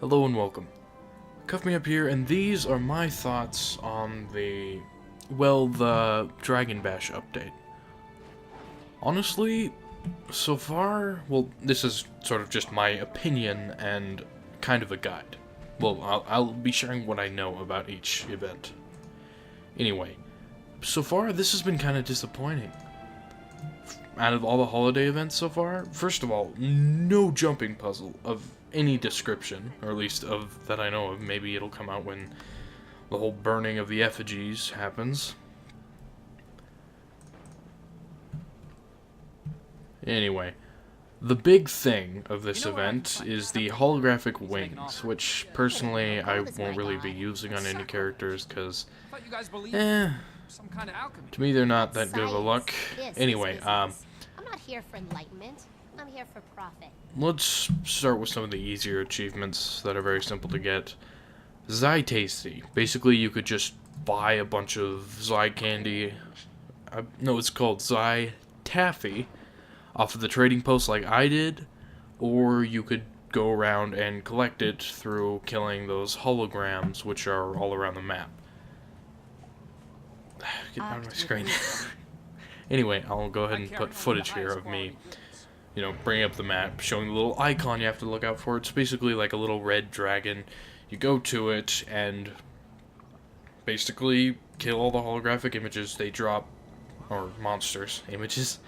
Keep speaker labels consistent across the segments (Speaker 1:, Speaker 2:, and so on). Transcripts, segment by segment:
Speaker 1: Hello and welcome. Cuff Me Up here, and these are my thoughts on the Dragon Bash update. Honestly, so far, well, this is sort of just my opinion and kind of a guide. Well, I'll be sharing what I know about each event. Anyway, so far, this has been kind of disappointing. Out of all the holiday events so far, first of all, no jumping puzzle of any description, or at least of that I know of. Maybe it'll come out when the whole burning of the effigies happens. Anyway, the big thing of this event is the holographic wings, which personally I won't really be using on any characters because, to me they're not that good of a look. Anyway,
Speaker 2: I'm not here for enlightenment. I'm here for profit.
Speaker 1: let's start with some of the easier achievements that are very simple to get. Zhaitasty. Basically, you could just buy a bunch of Zai candy. No, it's called Zhaitaffy off of the trading post like I did, or you could go around and collect it through killing those holograms, which are all around the map. Get out of my screen. Anyway, I'll go ahead and put footage here of me, bringing up the map, showing the little icon you have to look out for. It's basically like a little red dragon. You go to it and basically kill all the holographic images they drop, or monsters images.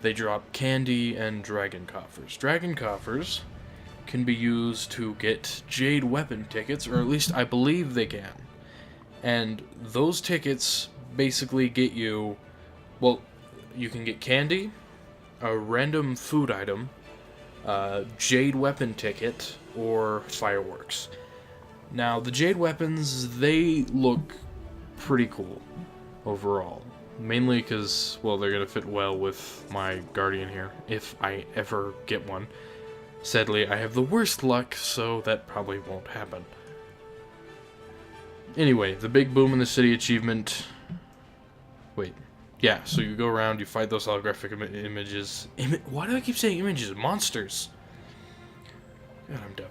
Speaker 1: They drop candy and dragon coffers. Dragon coffers can be used to get Jade weapon tickets, or at least I believe they can. And those tickets basically get you, well, you can get candy, a random food item, Jade weapon ticket, or fireworks. Now, the Jade weapons, they look pretty cool overall. Mainly because, well, they're going to fit well with my Guardian here, if I ever get one. Sadly, I have the worst luck, so that probably won't happen. Anyway, the big boom in the city achievement. Wait. Yeah, so you go around, you fight those holographic images. Why do I keep saying images? Monsters! God, I'm dumb.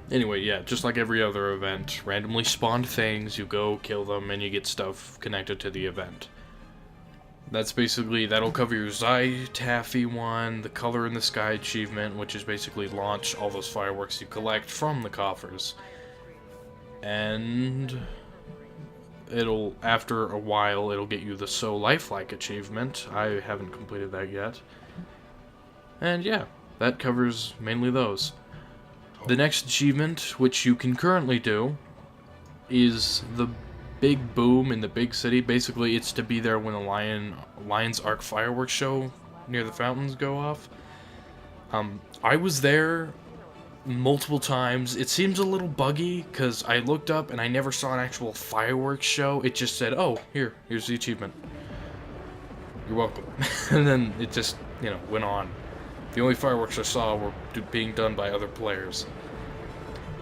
Speaker 1: Anyway, yeah, just like every other event, randomly spawned things, you go, kill them, and you get stuff connected to the event. That's basically, that'll cover your Zhaitaffy one, the Color in the Sky achievement, which is basically launch all those fireworks you collect from the coffers. And it'll, after a while, it'll get you the So Lifelike achievement. I haven't completed that yet. And yeah, that covers mainly those. The next achievement, which you can currently do, is the big boom in the big city. Basically, it's to be there when the Lion's Arc fireworks show near the fountains go off. I was there multiple times. It seems a little buggy, because I looked up and I never saw an actual fireworks show. It just said, oh, here's the achievement. You're welcome. And then it just, went on. The only fireworks I saw were being done by other players.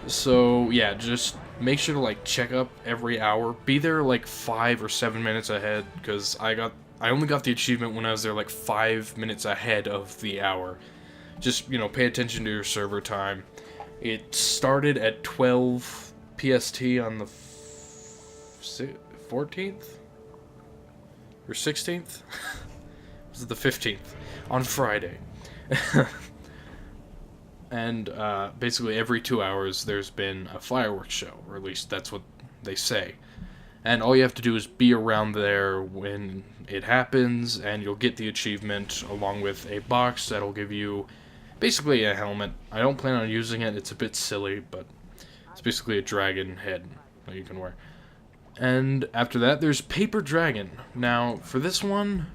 Speaker 1: So, yeah, just make sure to, check up every hour. Be there, 5 or 7 minutes ahead, because I only got the achievement when I was there, 5 minutes ahead of the hour. Just, pay attention to your server time. It started at 12 PST on the 14th? Or 16th? Was it the 15th? On Friday. And basically every 2 hours there's been a fireworks show, or at least that's what they say. And all you have to do is be around there when it happens, and you'll get the achievement along with a box that'll give you basically a helmet. I don't plan on using it, it's a bit silly, but it's basically a dragon head that you can wear. And after that there's Paper Dragon. Now for this one,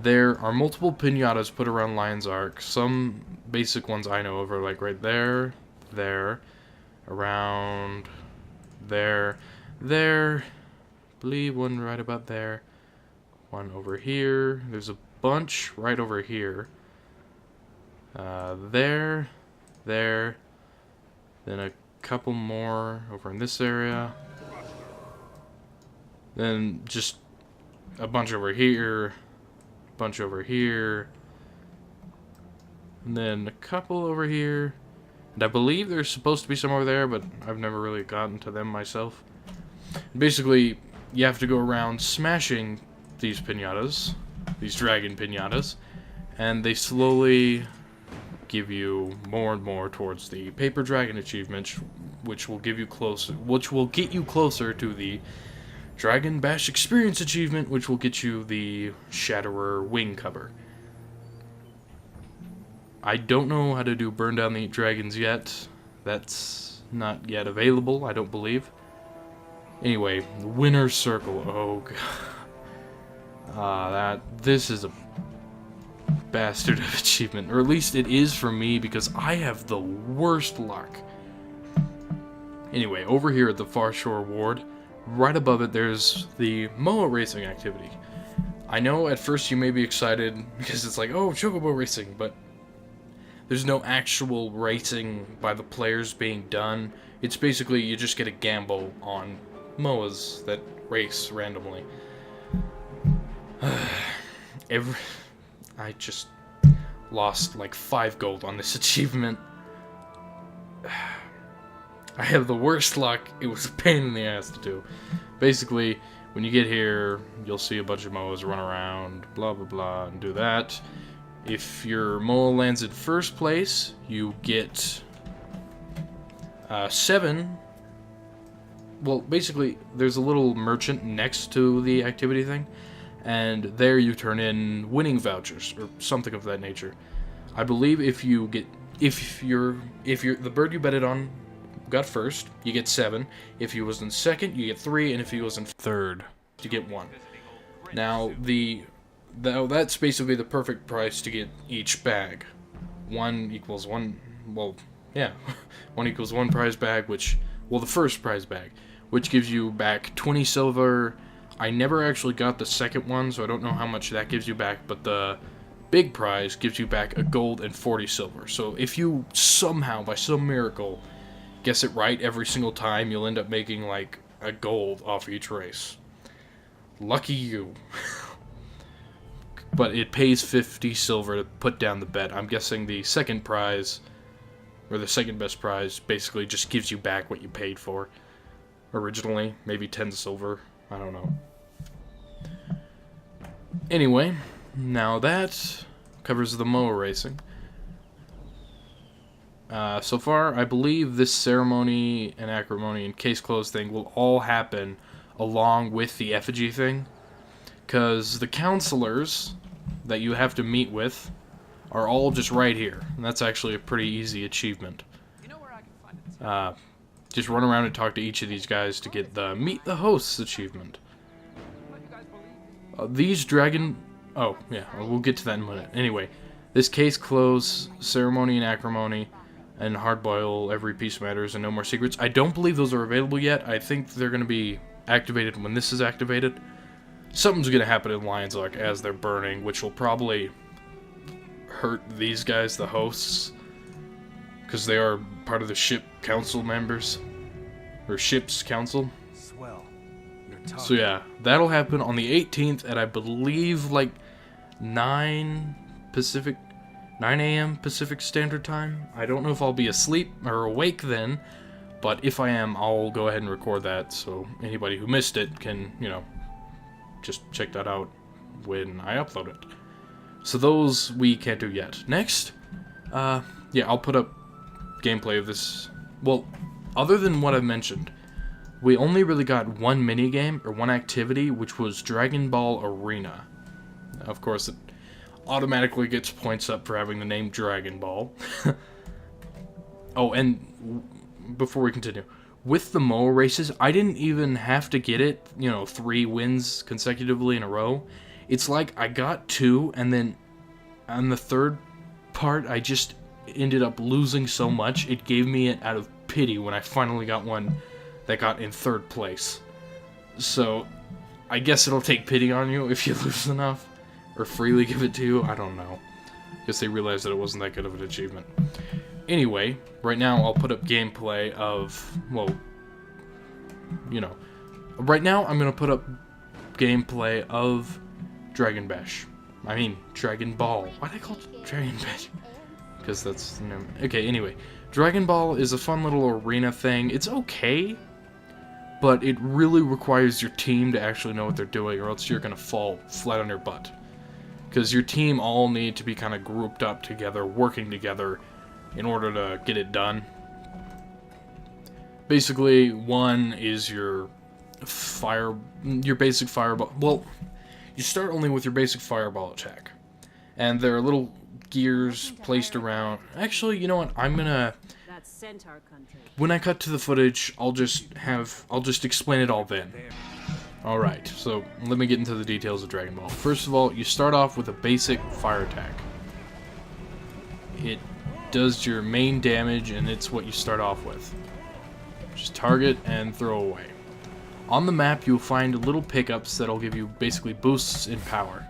Speaker 1: there are multiple pinatas put around Lion's Arc. Some basic ones I know of are right there, around there, believe one right about there, one over here, there's a bunch right over here, there, then a couple more over in this area, then just a bunch over here, bunch over here, And then a couple over here. And I believe there's supposed to be some over there, but I've never really gotten to them myself. Basically, you have to go around smashing these pinatas, these dragon pinatas, and they slowly give you more and more towards the paper dragon achievement, which will get you closer to the Dragon Bash experience achievement, which will get you the Shatterer wing cover. I don't know how to do burn down the dragons yet. That's not yet available, I don't believe. Anyway, winner's circle. Oh god. This is a bastard of achievement, or at least it is for me because I have the worst luck. Anyway, over here at the Far Shore Ward, right above it there's the MOA racing activity. I know at first you may be excited because it's like, oh, chocobo racing, but there's no actual racing by the players being done. It's basically you just get a gamble on MOAs that race randomly. I just lost like 5 gold on this achievement. I have the worst luck. It was a pain in the ass to do. Basically, when you get here, you'll see a bunch of MOAs run around, blah blah blah, and do that. If your MOA lands in first place, you get 7. Well, basically, there's a little merchant next to the activity thing, and there you turn in winning vouchers or something of that nature. I believe if the bird you betted on got first, you get 7. If he was in second, you get 3, and if he was in third, you get 1. Now that's basically the perfect price to get each bag. 1 equals 1. Well, yeah, 1 equals 1 prize bag, the first prize bag, which gives you back 20 silver. I never actually got the second one, so I don't know how much that gives you back, but the big prize gives you back a gold and 40 silver. So if you somehow, by some miracle, guess it right every single time, you'll end up making like a gold off each race. Lucky you. But it pays 50 silver to put down the bet. I'm guessing the second prize, or the second best prize, basically just gives you back what you paid for originally. Maybe 10 silver. I don't know. Anyway, now that covers the MOA racing. So far, I believe this ceremony and acrimony and case closed thing will all happen along with the effigy thing. Because the counselors that you have to meet with are all just right here. And that's actually a pretty easy achievement.
Speaker 3: You know where I can find it?
Speaker 1: Just run around and talk to each of these guys to get the Meet the Hosts achievement. These dragon... Oh, yeah, we'll get to that in a minute. Anyway, this case close, ceremony and acrimony, and hardboil, every piece matters, and no more secrets. I don't believe those are available yet. I think they're going to be activated when this is activated. Something's going to happen in Lion's Luck as they're burning, which will probably hurt these guys, the hosts, because they are part of the ship council members, or ship's council.
Speaker 3: Swell.
Speaker 1: So yeah, that'll happen on the 18th at I believe like 9 a.m. Pacific Standard Time. I don't know if I'll be asleep or awake then, but if I am, I'll go ahead and record that so anybody who missed it can, just check that out when I upload it. So those we can't do yet. Next, yeah, I'll put up gameplay of this. Well, other than what I've mentioned, we only really got one minigame, or one activity, which was Dragon Ball Arena. Of course, it automatically gets points up for having the name Dragon Ball. Oh, and before we continue, with the MOA races, I didn't even have to get it, 3 wins consecutively in a row. It's like I got 2, and then on the third part, I just ended up losing so much, it gave me it out of pity when I finally got one that got in 3rd place. So, I guess it'll take pity on you if you lose enough, or freely give it to you, I don't know. Guess they realized that it wasn't that good of an achievement. Anyway, right now I'll put up gameplay of, right now I'm gonna put up gameplay of Dragon Ball. Why did I call it Dragon Bash? because that's... Okay, anyway. Dragon Ball is a fun little arena thing. It's okay, but it really requires your team to actually know what they're doing, or else you're going to fall flat on your butt. Because your team all need to be kind of grouped up together, working together, in order to get it done. Basically, one is your basic fireball. Well, you start only with your basic fireball attack. And there are little gears placed around. Actually, you know what? I'm gonna...
Speaker 4: That's Centaur country.
Speaker 1: When I cut to the footage, I'll just explain it all then. Alright, so let me get into the details of Dragon Ball. First of all, you start off with a basic fire attack. It does your main damage, and it's what you start off with. Just target and throw away. On the map, you'll find little pickups that'll give you basically boosts in power.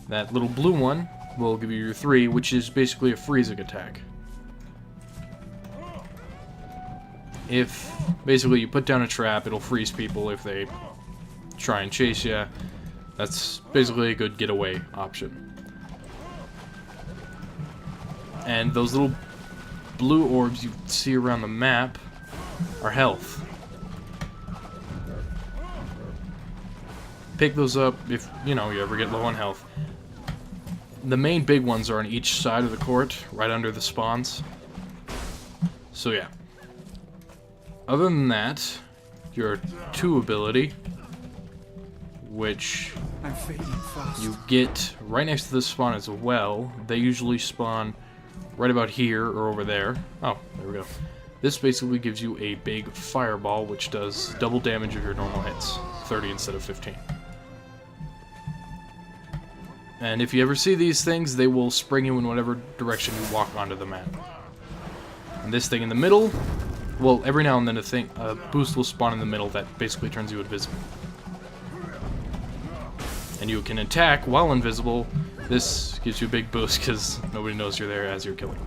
Speaker 1: That little blue one will give you your 3, which is basically a freezing attack. If basically you put down a trap, it'll freeze people if they try and chase you. That's basically a good getaway option. And those little blue orbs you see around the map are health. Pick those up if, you know, you ever get low on health. The main big ones are on each side of the court, right under the spawns. So yeah. Other than that, your 2 ability, which you get right next to the spawn as well. They usually spawn right about here or over there. Oh, there we go. This basically gives you a big fireball, which does double damage of your normal hits, 30 instead of 15. And if you ever see these things, they will spring you in whatever direction you walk onto the map. And this thing in the middle, well, every now and then a boost will spawn in the middle that basically turns you invisible. And you can attack while invisible. This gives you a big boost because nobody knows you're there as you're killing.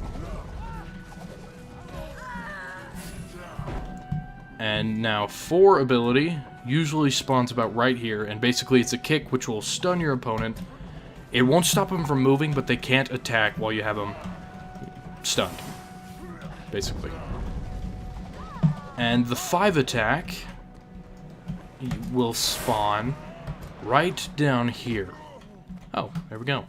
Speaker 1: And now 4 ability usually spawns about right here, and basically it's a kick which will stun your opponent. It won't stop them from moving, but they can't attack while you have them stunned, basically. And the 5 attack will spawn right down here. Oh, there we go.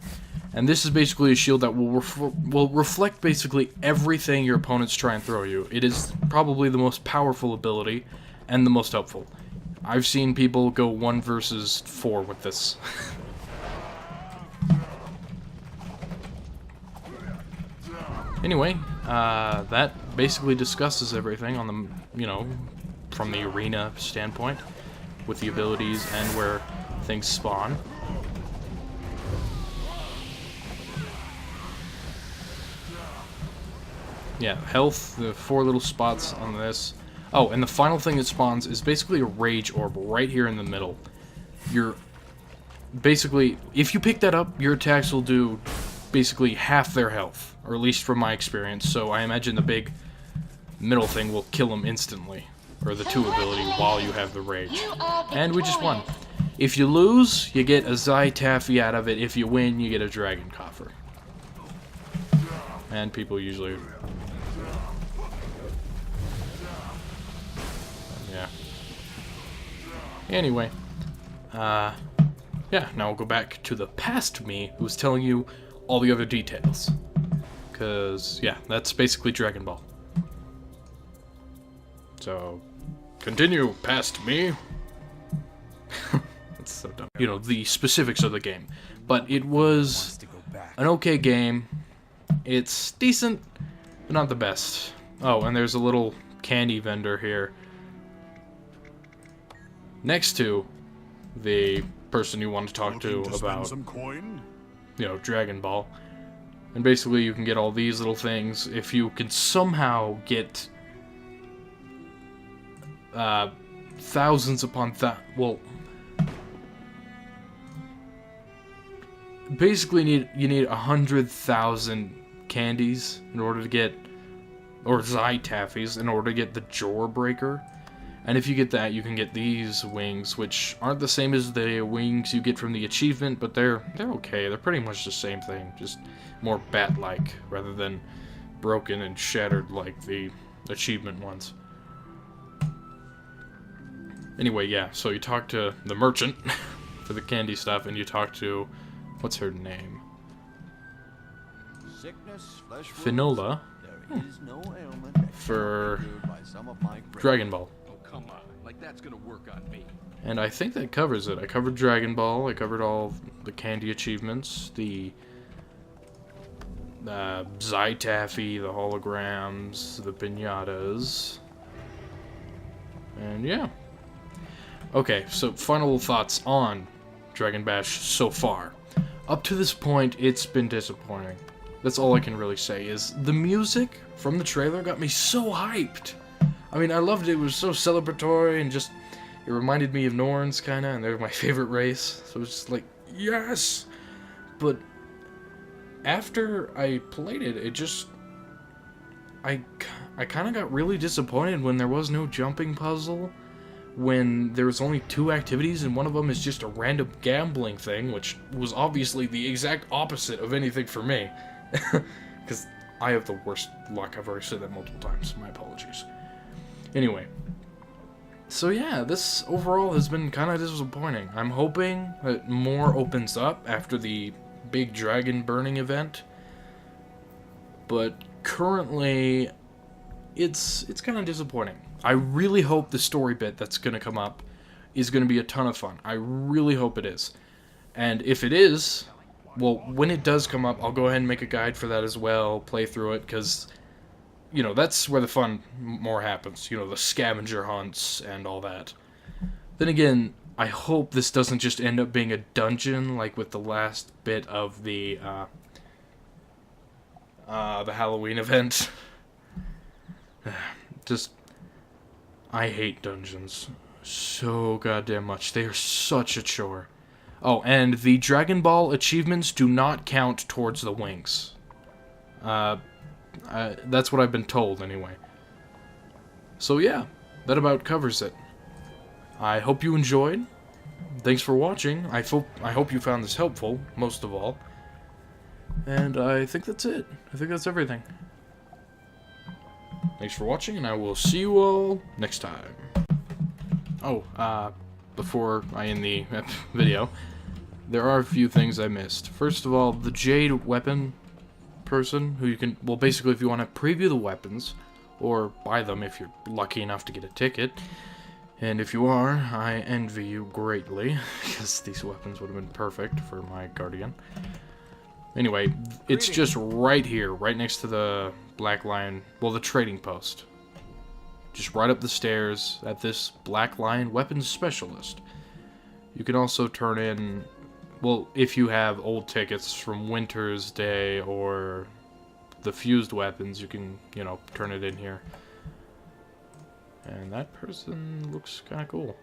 Speaker 1: And this is basically a shield that will reflect basically everything your opponents try and throw you. It is probably the most powerful ability and the most helpful. I've seen people go 1 versus 4 with this. Anyway, that basically discusses everything on the, you know, from the arena standpoint, with the abilities and where things spawn. Yeah, health, the 4 little spots on this. Oh, and the final thing that spawns is basically a rage orb right here in the middle. You're basically, if you pick that up, your attacks will do basically half their health, or at least from my experience, so I imagine the big middle thing will kill them instantly, or the 2 ability while you have the rage. And we just won. If you lose, you get a Zhaitaffy out of it. If you win, you get a dragon coffer. And people usually... yeah. Anyway. Yeah, now we'll go back to the past me, who's telling you all the other details. Because, yeah, that's basically Dragon Ball. So, continue, past me. That's so dumb. You know, the specifics of the game. But it was an okay game. It's decent, but not the best. Oh, and there's a little candy vendor here. Next to the person you want to talk to about, you know, Dragon Ball. And basically you can get all these little things if you can somehow get thousands upon well, basically you need 100,000 candies in order to get, or Zhaitaffys in order to get the Jawbreaker. And if you get that, you can get these wings, which aren't the same as the wings you get from the achievement, but they're okay. They're pretty much the same thing, just more bat-like rather than broken and shattered like the achievement ones. Anyway, yeah, so you talk to the merchant for the candy stuff, and you talk to, what's her name? Finola for Dragon Ball.
Speaker 5: Oh, come on. Like that's gonna work on me.
Speaker 1: And I think that covers it. I covered Dragon Ball, I covered all the candy achievements, the Zhaitaffy, the holograms, the pinatas, and yeah. Okay, so final thoughts on Dragon Bash so far. Up to this point, it's been disappointing. That's all I can really say, is the music from the trailer got me so hyped. I mean, I loved it. It was so celebratory and just, it reminded me of Norns, kinda, and they're my favorite race. So it was just like, yes! But after I played it, it just, I kinda got really disappointed when there was no jumping puzzle, when there was only 2 activities, and one of them is just a random gambling thing, which was obviously the exact opposite of anything for me. Because I have the worst luck. I've already said that multiple times. My apologies. Anyway. So yeah, this overall has been kind of disappointing. I'm hoping that more opens up after the big dragon burning event. But currently, it's kind of disappointing. I really hope the story bit that's going to come up is going to be a ton of fun. I really hope it is. And if it is, well, when it does come up, I'll go ahead and make a guide for that as well, play through it, because, you know, that's where the fun more happens. You know, the scavenger hunts and all that. Then again, I hope this doesn't just end up being a dungeon, like with the last bit of the Halloween event. Just, I hate dungeons so goddamn much. They are such a chore. Oh, and the Dragon Ball achievements do not count towards the wings. That's what I've been told, anyway. So yeah, that about covers it. I hope you enjoyed. Thanks for watching. I hope you found this helpful, most of all. And I think that's it. I think that's everything. Thanks for watching, and I will see you all next time. Oh, before I end the video, there are a few things I missed. First of all, the Jade weapon person, who you can, well, basically if you want to preview the weapons, or buy them if you're lucky enough to get a ticket, and if you are, I envy you greatly, because these weapons would have been perfect for my Guardian. Anyway, it's just right here, right next to the Black Lion, well, the trading post. Just right up the stairs at this Black Lion Weapons Specialist. You can also turn in, well, if you have old tickets from Winter's Day or the fused weapons, you can, you know, turn it in here. And that person looks kind of cool.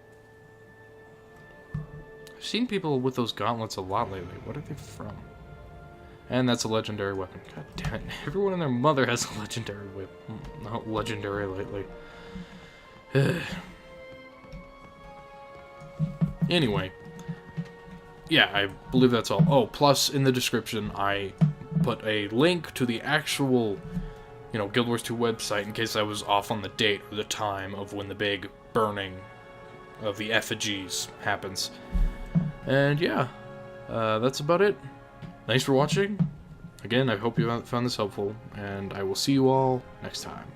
Speaker 1: I've seen people with those gauntlets a lot lately. What are they from? And that's a legendary weapon. God damn it. Everyone and their mother has a legendary whip. Not legendary lately. Anyway. Yeah, I believe that's all. Oh, plus in the description I put a link to the actual, you know, Guild Wars 2 website in case I was off on the date or the time of when the big burning of the effigies happens. And yeah, that's about it. Thanks for watching. Again, I hope you found this helpful, and I will see you all next time.